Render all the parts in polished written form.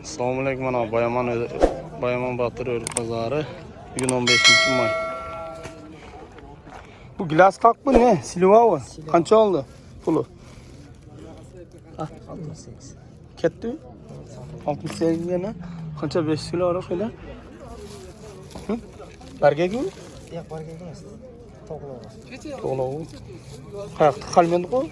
Assalomualaikum, mana Bayaman Batır Örük Pazarı. Bugün 15 May. Bu gilas kak mı ne? Silva mı? Kança oldu pulu? 68. Ketti mi? 68 ne? Kança 5 kilo ara öyle? Hı? Berge gibi mi? Yok, barga emas. To'g'ri. To'g'ri. Qayerda qolmadi ku?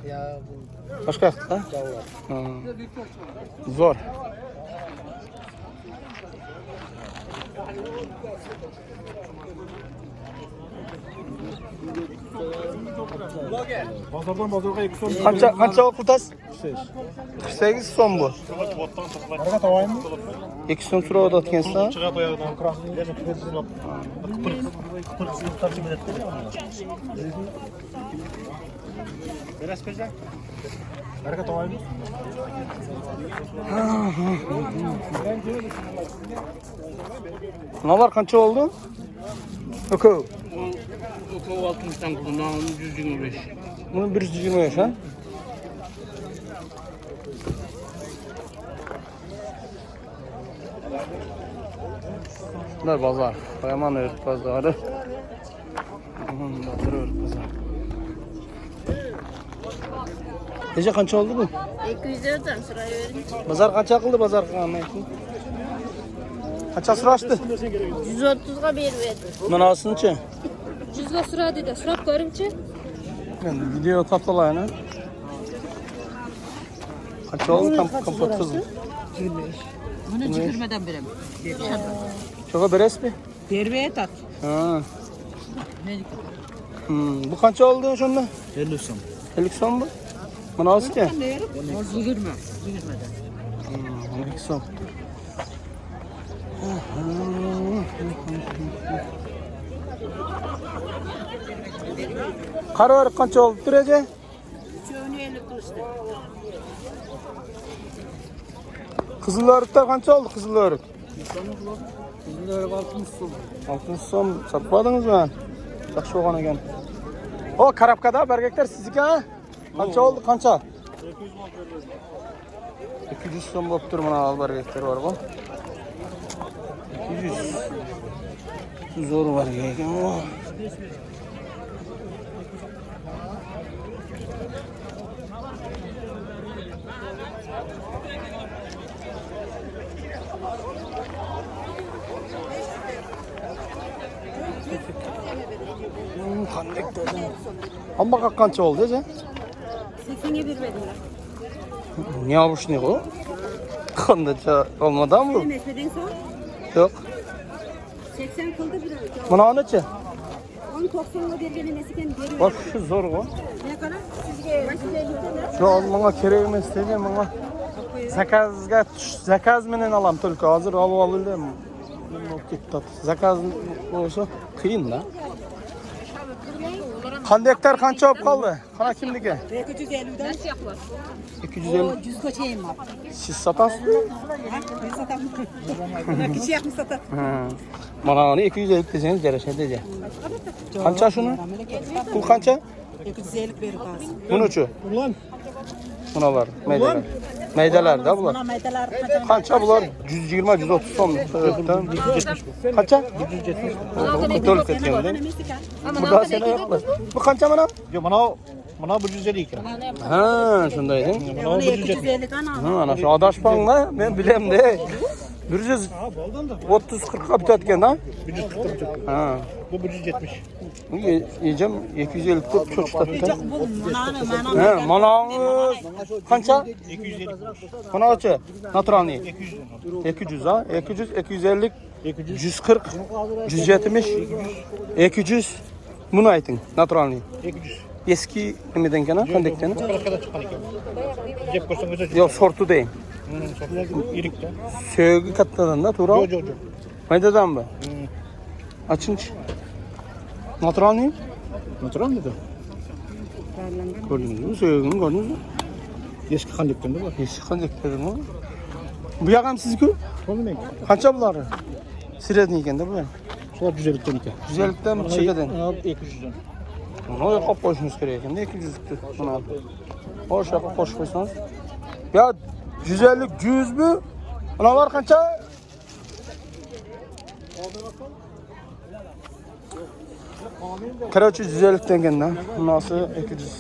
Ya bu Başka yoqda? javlar. Zor. Pazardan pazarga 2 so'm. Qancha qiltasiz? 48 so'm bu. Barga tavaymi? 2 so'm so'rayotgansiz ha? Chiqib oyog'idan krasni, yana kipetsinib. Kipetsinib tarjima etdi. Beres qilja. Barga tavaymi? Nalar qancha oldu? Okey. O 60'dan bundan 125. Bunu 125 ha? Bunlar pazar. Bayaman Örük Pazarı. Batır Örük Pazarı. Nece qancha oldu bu? 200'den sırayıverin. Pazar qancha qildi pazar qilgandan? Qancha so'rashdi? 130'ga berverdi. Manasinichi? 100'ga sıra dedi. Sırap görümçe. Endi video toptalayın ha. Qancha oldu kompot qizim? 25. Bunu tükürmeden verem. Çoğa beresmi? Derveye tat. Ha. Ne Bu qancha oldu şunda? 50 so'm. 50 so'm bu. Manasichi? ne yerim? 20. 20'den. 12 so'm. Qara Örük qancha oldu turacak? Çoğunu 50 kılıçtı. Qizil Örükler qancha oldu Qizil Örük? Bunlar 60 so'm. 60 so'm sotmadingiz mi? Yaxshi bo'lgan ekan. O Karabkada bergeklar sizniki ha? Qancha oldu qancha? 200 so'm bo'lib tur mana albergeklar bor bu. 200. Zo'r var ekan. Qanday dedim. Amma qancha oldu ece? 80'e bir verdiler. Ne yapmış ne o? Qandacha olmadan mı? Mesmeden sonra Yok. 80 kıldı bir öyle. Buna neçe? 10 90'la vergeni nesiken veriyor. Bak şu zor o. Ne kadar? Sizge başka yerlerde. Yo bana kerak emas dedim bana. Zakaz menen alam только hozir olib oldim. Ketdi. Zakaz olsa qiyin da. Qandektar qancha olib qoldi? Qana kimniki? 250'den. Nasıl yapılır? 250. 100 koçayım var. Siz satasınız? Ben satarım. Buna kişi yapmış satar. Mana onu 250 deseniz yarışa diyecek. Qancha shuni? Bu qancha? 250 verir kalsın. Bunuchi. Bunalar, maydalar. Maydalar da bular. Buna maydalar Qancha bular? 120 130 so'm. Qancha? 170. To'lib ketganda. Burada sene yo'qmi? Bu qancha mana? Yo, mana 150 ekan. Ha, shunday eding. Mana 250 kan al. Ha, ana shu adashmanglar, men bilamda. 130 40 ga bitadigan ha? 140. Ha. Bu 170. Yiyeceğim 250 top çok tatlı. Mana He, manağınız qancha? 250. Mana kaça? Naturalni. 200. 200 ha? 200, 250, 200. 140, 170, 200. Bunu ayting, naturalni. 200. Eski nimeden kana? Qandaydan? Qanaqa chiqqan ekan. Jeb ko'rsangiz Yo'q, sortu deyin. irikda. Söygü kattadan da to'g'ri? Yo'q, yo'q, yo'q. Maydadanmi? Achinchi. Naturalni? Natural dedi. Ko'rdingizmi? Söygüni ko'rdingizmi? Eski qandekdan bu. Eski qandaydan bu? Bu yoq ham sizniki? To'g'rimi? Qancha bular? Sredniy ekanda bu. Shular 150 dan ekan. 150 dan chekadan. 200 dan. Buni yo'qolib qo'yishimiz kerak ekanda 200 ni. Buni. O'sha yoqqa qo'shib qo'ysangiz. Ya 150, 100 mü? Unalar kança? Короче, 150 tengenden. Nasıl 200.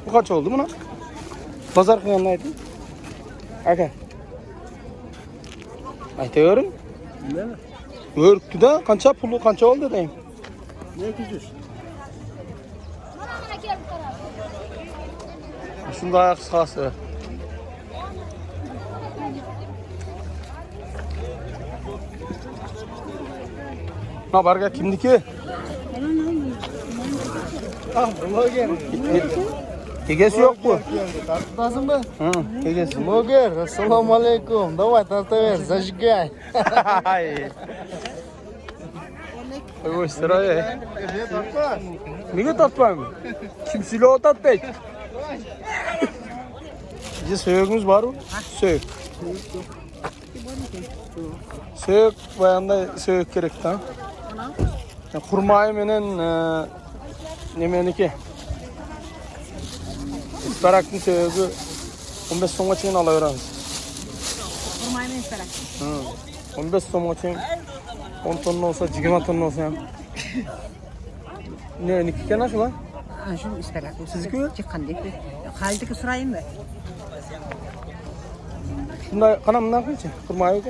Bu kaç oldu buna? Pazar kıyandaydı. Aka. Aytayverim. Ne? Örktü de kança pulu kança oldu deyim. Ne 200? Şunda ayak sağsı. Ne barga kimdiki? Ah, Moger. Kegesi yok bu. Lazım mı? Hı, kegesi. Moger, assalamu alaikum. Давай, tartaver, зажигай. Ой, сырая. Niye tatmayayım? Kimsiyle o tat değil. Bize söğümüz var mı? Söğük. Söğük bayanda söğük gerek ta. Kurmayı menen nemeniki. İsparaklı söğüğü 15 songa çeyin alıveramiz. Kurmayı mı isterim? 15 songa çeyin 10 tonla olsa 20 tonla olsa hem. Ne niki kana şu lan? Şunu isterim. Sizdeki? Çıkan değil mi? Haldeki sorayım mı? Şunday kanam ne yapıyorsun? Kurmayı yok.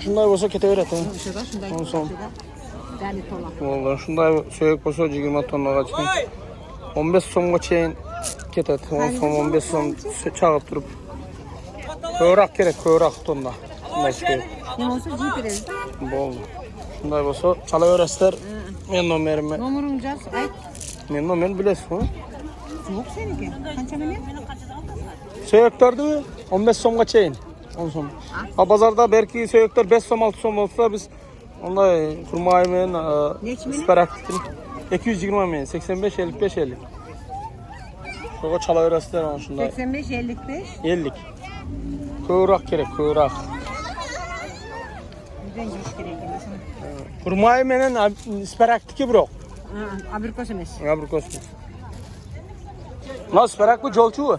Şunday olsa keteverir tamam. Şurada şundan. Ondan sonra. Yani tola. Vallahi şunday söğük olsa 20 tonla çıkın. 15 songa çeyin ketet. 10 son 15 son çağıp durup. Körak gerek körak tonla. Şunday çıkıyor. Ne olsa cip veririz. Boldu. Şunday olsa çalıveresler. Men numarımı. Numarun caz. Ay. Men numarımı bilesiz mi? Yok seninki. Kança mı? Söğüktörde 15 somga çeyin. 10 som. Ha pazarda belki söğüktör 5 som 6 som olsa biz onda kurmayı men sparaktik 220 men 85 55 50. Şoğa çalıveresler ana şunday. 85 55. 50. Körak gerek körak. Bizden giriş gerek. Kurmayı menen sparaktik bro. Abrikos emas. Abrikos. Nasıl sparak bu jolchu?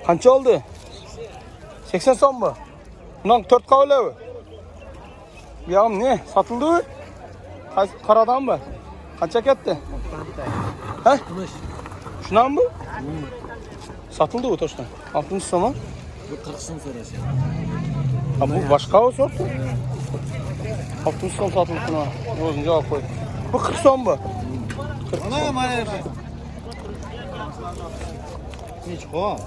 Qancha oldu? 80 so'm bu. Bundan 4 kavla bu. Yağım ne? Satıldı mı? Karadan mı? Qancha ketdi? Ha? Şundan mı? Satıldı bu toştan. 60 so'm. Bu 40 so'm so'rasın. Ha bu başka o sortu. 60 so'm satıldı buna. O'zing javob qo'y. Bu 40 so'm bu. Ana mana Hiç ho.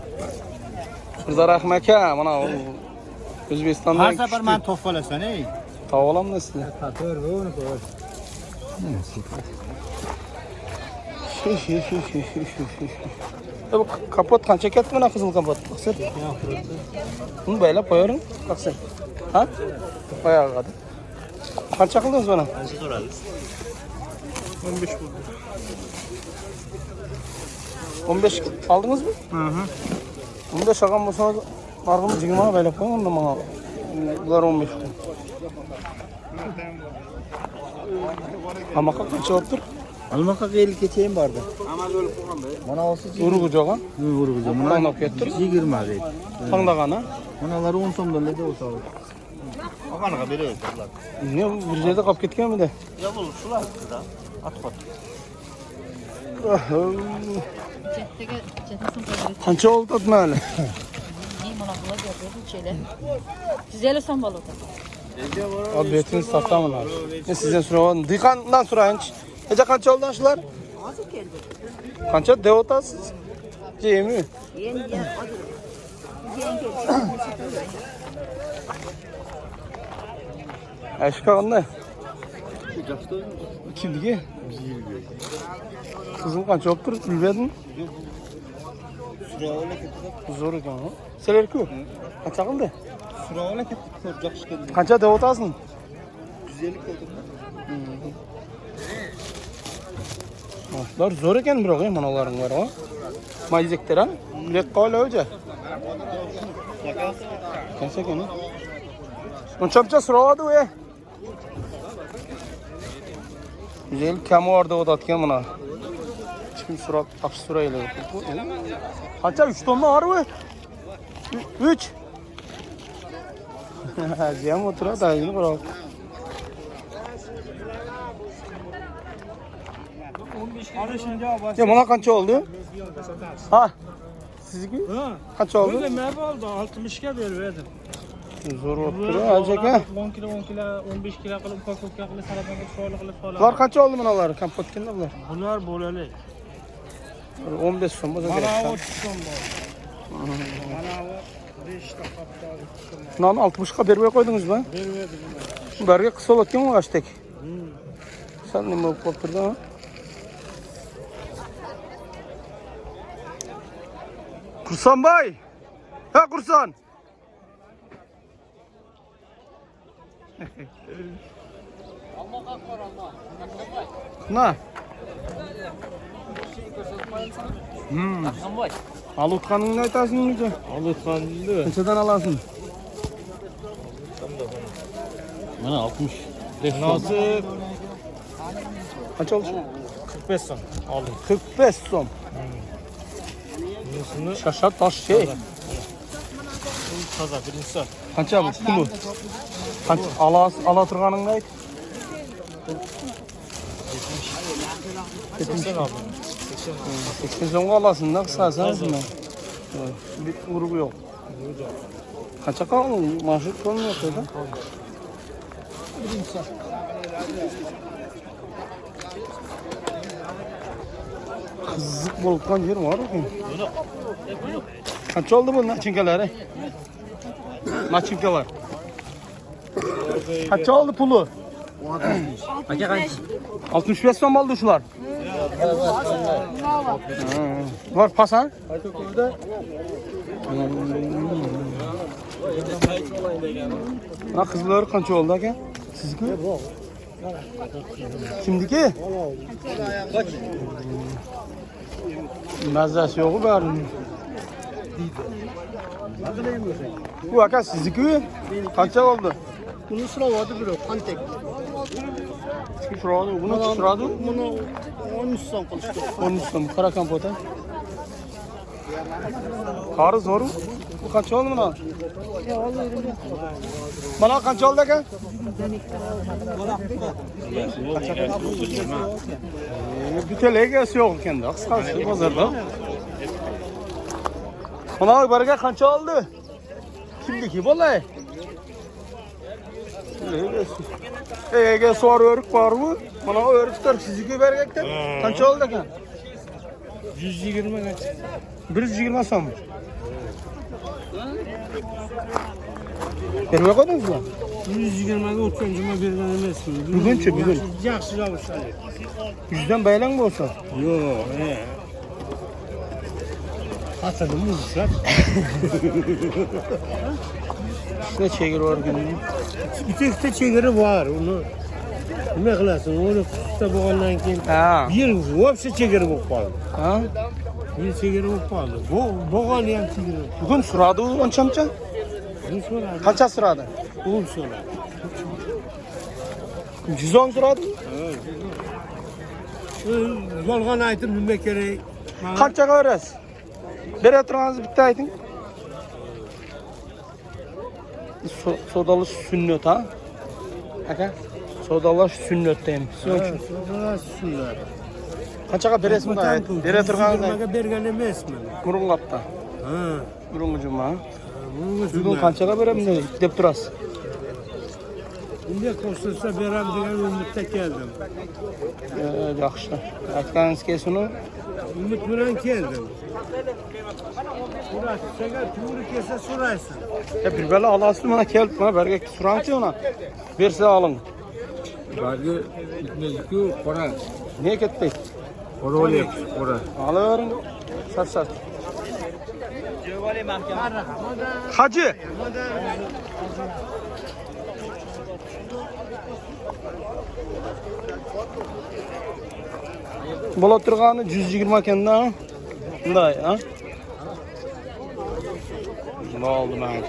Mirza Rahim aka, mana O'zbekistondan Har safar men to'polasan, ey. Tavib olamda sizlar. To'g'ri, uni to'g'ri. Bu kapot qancha ketdi mana qizil kapot? Qisir. Buni baylab qo'yaring, qaqsir. Ha? Oyog'iga. Qancha qildingiz buni? Qancha so'radingiz? 15 bo'ldi. 15 aldingizmi? Hı. 15 olgan bo'lsangiz, narxini 20 ga baylab qo'ying, unda menga. Bular 15 qo'y. Qamoqqa qancha olibdir? Almaqa 50 keçeyim barda. Mana olsa Urug'i jo'g'a. urug'u. Mana ketdir. 20 deydi. Tangdag'ana. Manalar 10 so'mdan dedi olsa. Aqanaqa berasiz. Ne bir yerda qolib ketganmidi? Ya bu shular da. Atqot. Qancha oldi mayli? Güzel son balık. Abi betini satamın abi. Ne sizden soravam? Dikandan sorayınç. Ece qancha oldu shular? Hozir keldi. Qancha deb o'tasiz? Jemi. Endi Aşka qanday? Kimdiki? Qizim qancha olib tur? Bilmadingmi? Zo'r ekan ha. Sizlar-ku? Qancha qildi? Suravona ketdi, ko'p yaxshi keldi. Qancha deb o'tasizmi? 150 keldi. Ular zo'r ekan biroq, mana ularning bari, ha. Mayzeklar, ha? Bilek qoldi o'ja. Qancha ekan? Buncha so'radi u. Güzel kemi orada odatken buna. Kim surat tapış surayla. Kaça 3 tonla var mı? 3. Ziyam otura da yine bırak. Ya bana kaç oldu? Ha? Sizinki? Kaç oldu? Merve oldu 60'a verdim. Zor oturuyor. Acaba 10 kilo 15 kilo qilib kokokka qilib salatanga sho'rli qilib soladi. bunlar kaç oldu bunalar? Kampotkinler bunlar. Bular bo'lali. 15 so'm bo'lsa kerak. Mana 30 so'm bor. Mana 5 ta qopda. Bunlarni 60'ga bermay qo'ydingizmi? Berverdim. Ularga qisib o'tgan o'g'ashtek. Sen nima bo'lib qolib turdi ha? Qursonboy! Ha Qurson! Na. Al o'tganingni aytasizmi? Al o'tganingni. Qanchadan olasan? Mana 60. Nasib Qancha oldu? 45 so'm oldim. 45 so'm. Bunisini Şaşat taş şey. toza birinchisi. Qancha bu pulu? Qancha ala turganingni ayt. 80 oldim. 80 so'mga olasın da qisqasi shundan. Bir urug' yo'q. Qancha qoldi? Mashhur ko'rinmoqda da. Qiziq bo'lib qolgan yer bor ekan. Qancha oldi bu nachinkalari? Nachinkalar. Qancha oldi puli? Aka qancha? 65 so'm oldi shular. Var pasan? Ha qizlar qancha oldi aka? Sizniki? Kimniki? Mazasi yo'q bari. Bu aka sizniki? Qancha oldi? Buni so'radi birov, qantek. So'radi, buni so'radi. Buni 13 so'm qilishdi. 13 so'm qara kompota. Qari zo'ru. Bu qancha oldi mana? Mana qancha oldi aka? Butelega yo'q ekanda, qisqasi bozorda. Mana bariga qancha oldi? Kimniki bo'lay? Ega so'r o'rik bormi? Mana o'riklar sizniki bergakda. Qancha oldi ekan? 120 ga chiqdi. 120 so'm. Bermay qo'ydingizmi? 120 ga o'tgan juma bergan emasmi? Bugunchi, bugun. Yaxshi ravishali. 100dan baylang bo'lsa. Yo'q, Hasadim uzat. Shuna chegir o'rgan. Ikkita chegara bor, uni nima qilasan? Uni qutda bo'lgandan keyin Ha. yer vobshe chegara bo'lib qoldi. Ha? Yer chegara bo'lib qoldi. Bo'g'oni ham chegara. Bugun suradi u oncha-muncha? Buni so'radi. Qancha suradi? U so'radi. 110 suradi? Yolg'on aytib nima kerak? Qanchaga berasiz? Bera turganingizni bitta ayting. Sodalash sunnat ha? Aka, sodalash sunnat deymiz. Shunlar. Qanchaga berasiz buni? Bera turganingizni Nimaga bergan emasman. Murunlapta. Ha. Murungi juma. Bunga Bugun qanchaga beraman deb turasiz? bunga ko'rsatsa beram degan umidda keldim. Yaxshi. Aytganingiz kelsin. Umid bilan keldim. Agar to'g'ri kelsa so'raysan. Bir bala olasizmi? Mana kelib, mana berga so'rangchi ona. Bersa oling. Barga bitmaydi-ku, qora. Niye ketdik? Qora olyapti, qora. Alavering. Sat. Hacı. Bo'la turgani 120 ekanda. Bunday, ha? Nima oldi men?